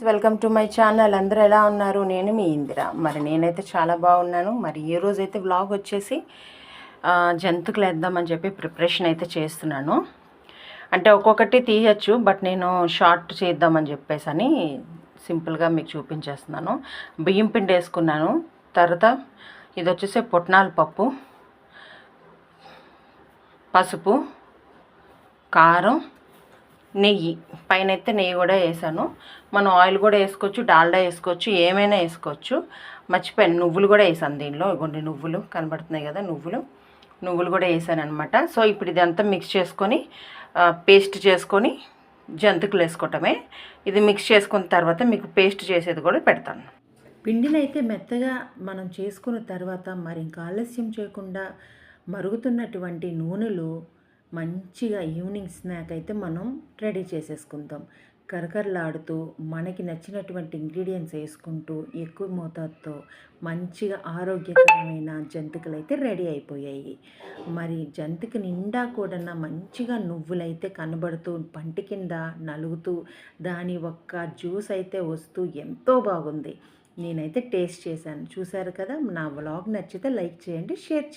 Welcome to my channel. అందరూ ఎలా ఉన్నారు? నేను మీ ఇందిర. మరి నేనైతే చాలా బాగున్నాను. మరి ఈ రోజు అయితే వ్లాగ్ వచ్చేసి జంతుకులు వేద్దామని చెప్పి ప్రిపరేషన్ అయితే చేస్తున్నాను. అంటే ఒక్కొక్కటి తీయచ్చు, బట్ నేను షార్ట్ చేద్దామని చెప్పేసి అని సింపుల్గా మీకు చూపించేస్తున్నాను. బియ్యం పిండి వేసుకున్నాను. తర్వాత ఇది వచ్చేసి పుట్నాల పప్పు, పసుపు, కారం, నెయ్యి. పైన అయితే నెయ్యి కూడా వేసాను. మనం ఆయిల్ కూడా వేసుకోవచ్చు, డాల్డా వేసుకోవచ్చు, ఏమైనా వేసుకోవచ్చు. మర్చిపోయాను, నువ్వులు కూడా వేసాను దీనిలో. ఇవ్వండి, నువ్వులు కనబడుతున్నాయి కదా, నువ్వులు కూడా వేసాను అనమాట. సో ఇప్పుడు ఇదంతా మిక్స్ చేసుకొని పేస్ట్ చేసుకొని జంతికలు వేసుకోవటమే. ఇది మిక్స్ చేసుకున్న తర్వాత మీకు పేస్ట్ చేసేది కూడా పెడతాను. పిండిని అయితే మెత్తగా మనం చేసుకున్న తర్వాత మరి ఇంకా ఆలస్యం చేయకుండా మరుగుతున్నటువంటి నూనెలో మంచిగా ఈవినింగ్ స్నాక్ అయితే మనం రెడీ చేసేసుకుందాం. కరకరలాడుతూ మనకి నచ్చినటువంటి ఇంగ్రీడియంట్స్ వేసుకుంటూ ఎక్కువ మోతాదుతో మంచిగా ఆరోగ్యకరమైన జంతికలు అయితే రెడీ అయిపోయాయి. మరి జంతిక నిండా కూడా మంచిగా నువ్వులైతే కనబడుతూ పంటి కింద నలుగుతూ దాని ఒక్క జ్యూస్ అయితే వస్తూ ఎంతో బాగుంది. నేనైతే టేస్ట్ చేశాను. చూశారు కదా. నా వ్లాగ్ నచ్చితే లైక్ చేయండి, షేర్ చేయండి.